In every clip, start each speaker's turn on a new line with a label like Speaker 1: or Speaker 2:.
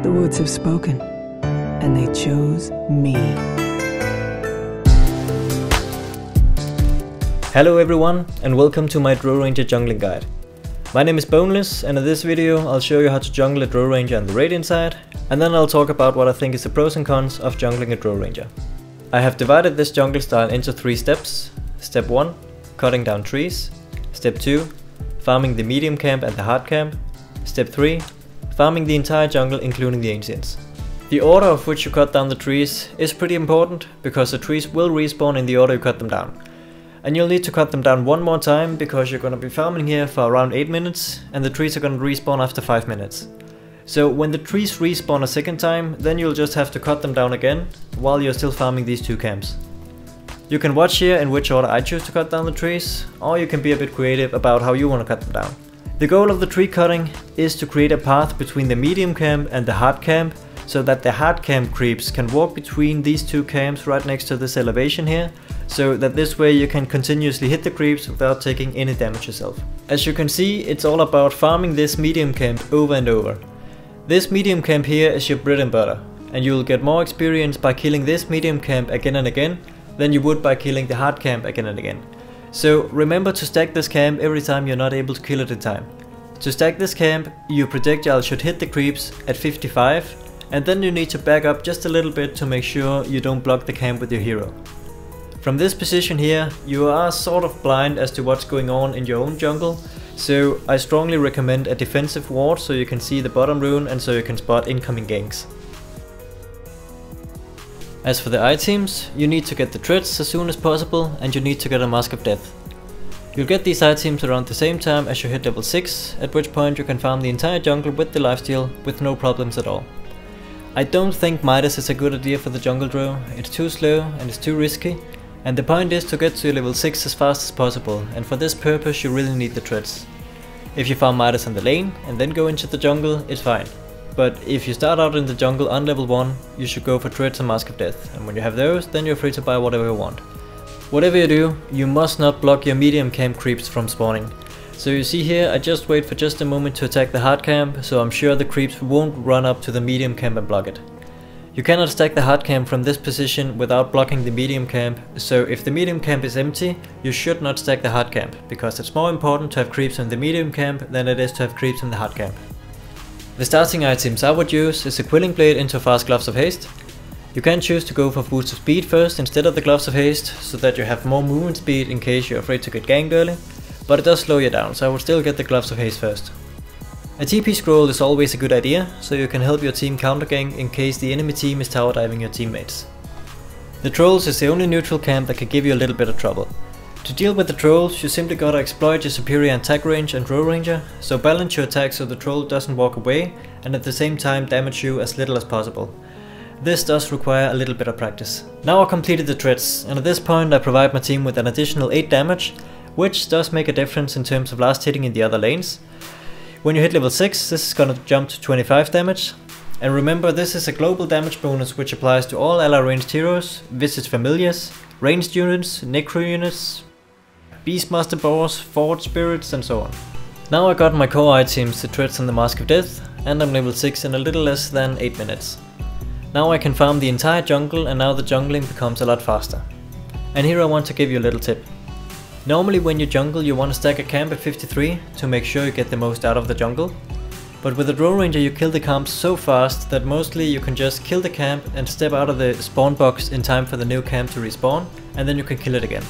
Speaker 1: The woods have spoken, and they chose me.
Speaker 2: Hello everyone, and welcome to my Drow Ranger jungling guide. My name is Boneless, and in this video I'll show you how to jungle a Drow Ranger on the Radiant side, and then I'll talk about what I think is the pros and cons of jungling a Drow Ranger. I have divided this jungle style into 3 steps. Step 1, cutting down trees. Step 2, farming the medium camp and the hard camp. Step 3, farming the entire jungle including the ancients. The order of which you cut down the trees is pretty important, because the trees will respawn in the order you cut them down. And you'll need to cut them down one more time, because you're gonna be farming here for around 8 minutes, and the trees are gonna respawn after 5 minutes. So when the trees respawn a second time, then you'll just have to cut them down again, while you're still farming these 2 camps. You can watch here in which order I choose to cut down the trees, or you can be a bit creative about how you want to cut them down. The goal of the tree cutting is to create a path between the medium camp and the hard camp, so that the hard camp creeps can walk between these 2 camps right next to this elevation here, so that this way you can continuously hit the creeps without taking any damage yourself. As you can see, it's all about farming this medium camp over and over. This medium camp here is your bread and butter, and you will get more experience by killing this medium camp again and again than you would by killing the hard camp again and again. So remember to stack this camp every time you're not able to kill it in time. To stack this camp, your projectile should hit the creeps at 55, and then you need to back up just a little bit to make sure you don't block the camp with your hero. From this position here, you are sort of blind as to what's going on in your own jungle, so I strongly recommend a defensive ward so you can see the bottom rune and so you can spot incoming ganks. As for the items, you need to get the treads as soon as possible, and you need to get a Mask of Death. You'll get these items around the same time as you hit level 6, at which point you can farm the entire jungle with the lifesteal with no problems at all. I don't think Midas is a good idea for the jungle Drow. It's too slow and it's too risky, and the point is to get to level 6 as fast as possible, and for this purpose you really need the treads. If you farm Midas on the lane and then go into the jungle, it's fine. But if you start out in the jungle on level 1, you should go for treads and Mask of Death, and when you have those, then you're free to buy whatever you want. Whatever you do, you must not block your medium camp creeps from spawning. So you see here, I just wait for just a moment to attack the hard camp, so I'm sure the creeps won't run up to the medium camp and block it. You cannot stack the hard camp from this position without blocking the medium camp, so if the medium camp is empty, you should not stack the hard camp, because it's more important to have creeps in the medium camp than it is to have creeps in the hard camp. The starting items I would use is a Quilling Blade into Fast Gloves of Haste. You can choose to go for Boost of Speed first instead of the Gloves of Haste, so that you have more movement speed in case you're afraid to get ganked early, but it does slow you down, so I would still get the Gloves of Haste first. A TP scroll is always a good idea, so you can help your team counter gank in case the enemy team is tower diving your teammates. The Trolls is the only neutral camp that can give you a little bit of trouble. To deal with the Trolls, you simply gotta exploit your superior attack range and Drow Ranger, so balance your attack so the Troll doesn't walk away and at the same time damage you as little as possible. This does require a little bit of practice. Now I completed the treads, and at this point I provide my team with an additional 8 damage, which does make a difference in terms of last hitting in the other lanes. When you hit level 6, this is gonna jump to 25 damage. And remember, this is a global damage bonus which applies to all ally ranged heroes, Visage Familiars, ranged units, Necro units, Beastmaster boss, Forge spirits and so on. Now I got my core items, the treads and the Mask of Death, and I'm level 6 in a little less than 8 minutes. Now I can farm the entire jungle, and now the jungling becomes a lot faster. And here I want to give you a little tip. Normally when you jungle you want to stack a camp at 53 to make sure you get the most out of the jungle. But with the Drow Ranger you kill the camps so fast that mostly you can just kill the camp and step out of the spawn box in time for the new camp to respawn, and then you can kill it again.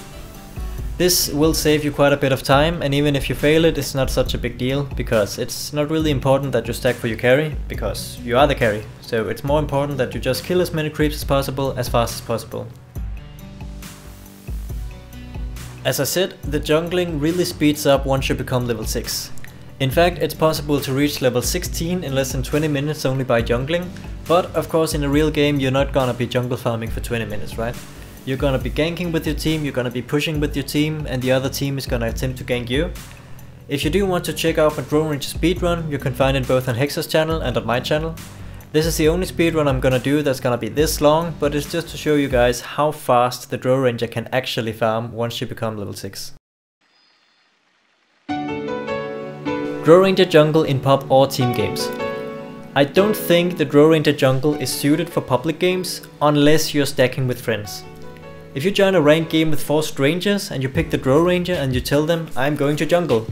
Speaker 2: This will save you quite a bit of time, and even if you fail it, it's not such a big deal, because it's not really important that you stack for your carry, because you are the carry, so it's more important that you just kill as many creeps as possible, as fast as possible. As I said, the jungling really speeds up once you become level 6. In fact, it's possible to reach level 16 in less than 20 minutes only by jungling, but of course in a real game you're not gonna be jungle farming for 20 minutes, right? You're gonna be ganking with your team, you're gonna be pushing with your team, and the other team is gonna attempt to gank you. If you do want to check out my Drow Ranger speedrun, you can find it both on Hexa's channel and on my channel. This is the only speedrun I'm gonna do that's gonna be this long, but it's just to show you guys how fast the Drow Ranger can actually farm once you become level 6. Drow Ranger jungle in pub or team games. I don't think the Drow Ranger jungle is suited for public games unless you're stacking with friends. If you join a ranked game with 4 strangers and you pick the Drow Ranger and you tell them I'm going to jungle,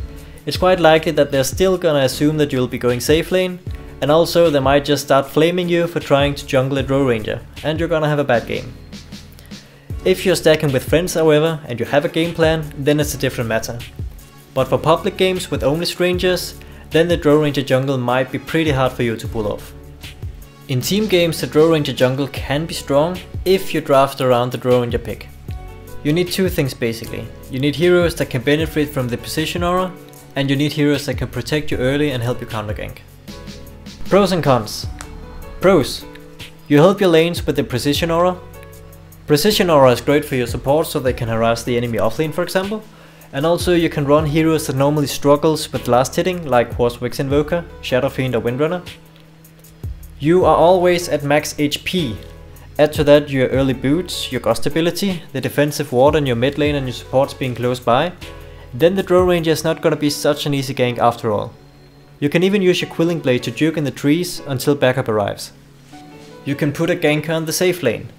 Speaker 2: it's quite likely that they're still gonna assume that you'll be going safe lane, and also they might just start flaming you for trying to jungle a Drow Ranger, and you're gonna have a bad game. If you're stacking with friends however, and you have a game plan, then it's a different matter. But for public games with only strangers, then the Drow Ranger jungle might be pretty hard for you to pull off. In team games, the Drow Ranger jungle can be strong if you draft around the Drow Ranger pick. You need 2 things basically. You need heroes that can benefit from the position aura, and you need heroes that can protect you early and help you counter gank. Pros and cons. Pros. You help your lanes with the precision aura. Precision aura is great for your support so they can harass the enemy offlane for example. And also you can run heroes that normally struggles with last hitting like Horsewix Invoker, Shadow Fiend or Windrunner. You are always at max HP. Add to that your early boots, your ghost ability, the defensive ward in your mid lane and your supports being close by. Then the Drow Ranger is not gonna be such an easy gank after all. You can even use your Quilling Blade to juke in the trees until backup arrives. You can put a ganker on the safe lane,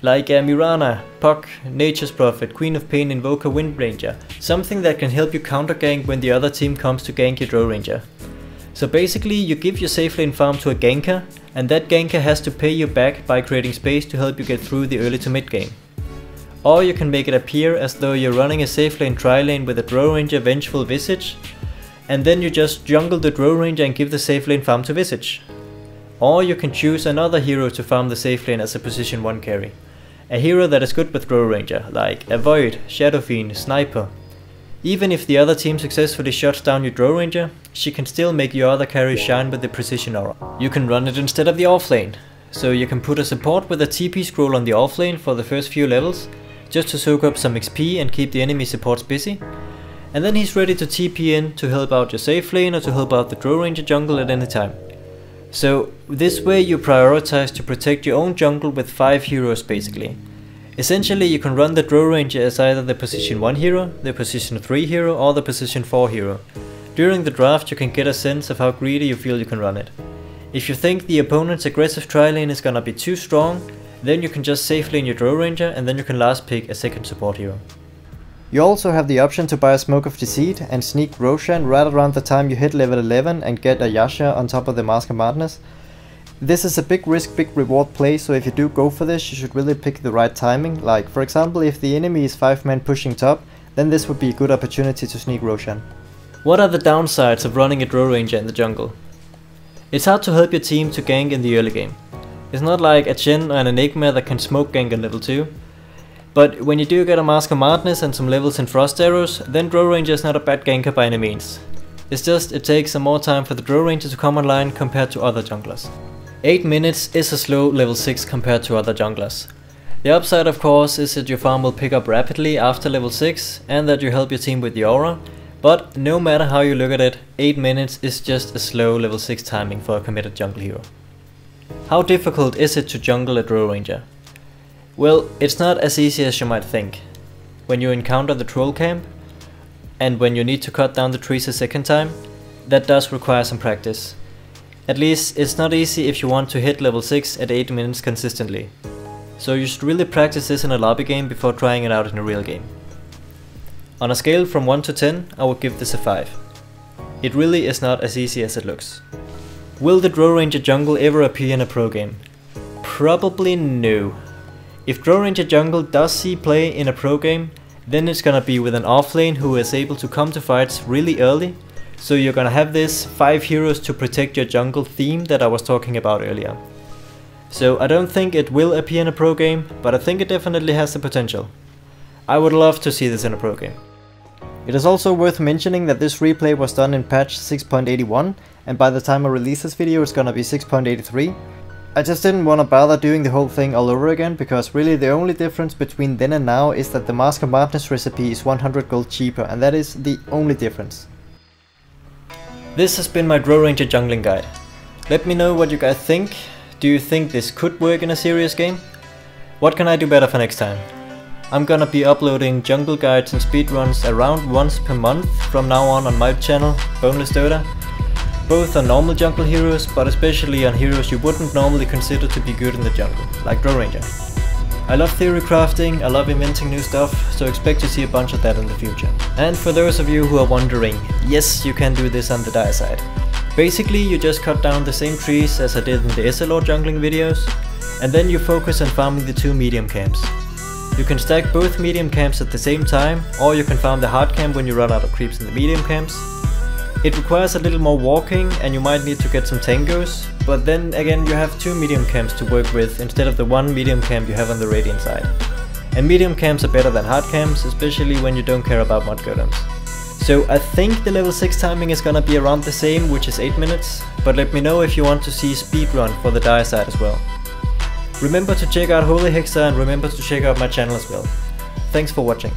Speaker 2: like Mirana, Puck, Nature's Prophet, Queen of Pain, Invoker, Wind Ranger, something that can help you counter gank when the other team comes to gank your Drow Ranger. So basically you give your safe lane farm to a ganker, and that ganker has to pay you back by creating space to help you get through the early to mid game. Or you can make it appear as though you're running a safe lane tri lane with a Drow Ranger Vengeful Visage, and then you just jungle the Drow Ranger and give the safe lane farm to Visage. Or you can choose another hero to farm the safe lane as a position 1 carry. A hero that is good with Drow Ranger, like a Void, Shadow Fiend, Sniper. Even if the other team successfully shuts down your Drow Ranger, she can still make your other carry shine with the precision aura. You can run it instead of the offlane, so you can put a support with a TP scroll on the offlane for the first few levels, just to soak up some XP and keep the enemy supports busy. And then he's ready to TP in to help out your safe lane or to help out the Drow Ranger jungle at any time. So this way you prioritize to protect your own jungle with 5 heroes basically. Essentially you can run the Drow Ranger as either the position 1 hero, the position 3 hero or the position 4 hero. During the draft you can get a sense of how greedy you feel you can run it. If you think the opponent's aggressive tri lane is gonna be too strong, then you can just safe lane your Drow Ranger and then you can last pick a second support hero. You also have the option to buy a Smoke of Deceit and sneak Roshan right around the time you hit level 11 and get a Yasha on top of the Mask of Madness. This is a big risk, big reward play, so if you do go for this, you should really pick the right timing. Like for example, if the enemy is 5-man pushing top, then this would be a good opportunity to sneak Roshan. What are the downsides of running a Drow Ranger in the jungle? It's hard to help your team to gank in the early game. It's not like a Chen or an Enigma that can smoke gank on level 2. But when you do get a Mask of Madness and some levels in Frost Arrows, then Drow Ranger is not a bad ganker by any means. It's just it takes some more time for the Drow Ranger to come online compared to other junglers. 8 minutes is a slow level 6 compared to other junglers. The upside of course is that your farm will pick up rapidly after level 6 and that you help your team with the aura, but no matter how you look at it, 8 minutes is just a slow level 6 timing for a committed jungle hero. How difficult is it to jungle a Drow Ranger? Well, it's not as easy as you might think. When you encounter the troll camp, and when you need to cut down the trees a second time, that does require some practice. At least it's not easy if you want to hit level 6 at 8 minutes consistently. So you should really practice this in a lobby game before trying it out in a real game. On a scale from 1 to 10, I would give this a 5. It really is not as easy as it looks. Will the Drow Ranger jungle ever appear in a pro game? Probably no. If Drow Ranger jungle does see play in a pro game, then it's gonna be with an offlane who is able to come to fights really early, so you're gonna have this 5 heroes to protect your jungle theme that I was talking about earlier. So I don't think it will appear in a pro game, but I think it definitely has the potential. I would love to see this in a pro game. It is also worth mentioning that this replay was done in patch 6.81, and by the time I release this video it's gonna be 6.83. I just didn't want to bother doing the whole thing all over again, because really the only difference between then and now is that the Mask of Madness recipe is 100 gold cheaper, and that is the only difference. This has been my Drow Ranger jungling guide. Let me know what you guys think. Do you think this could work in a serious game? What can I do better for next time? I'm gonna be uploading jungle guides and speedruns around once per month from now on my channel, Boneless Dota. both on normal jungle heroes, but especially on heroes you wouldn't normally consider to be good in the jungle, like Drow Ranger. I love theory crafting, I love inventing new stuff, so expect to see a bunch of that in the future. And for those of you who are wondering, yes, you can do this on the dire side. Basically, you just cut down the same trees as I did in the SLO jungling videos, and then you focus on farming the 2 medium camps. You can stack both medium camps at the same time, or you can farm the hard camp when you run out of creeps in the medium camps. It requires a little more walking and you might need to get some tangos, but then again you have 2 medium camps to work with instead of the 1 medium camp you have on the radiant side. And medium camps are better than hard camps, especially when you don't care about mud golems. So I think the level 6 timing is gonna be around the same, which is 8 minutes, but let me know if you want to see speedrun for the dire side as well. Remember to check out Holy Hexa and remember to check out my channel as well. Thanks for watching.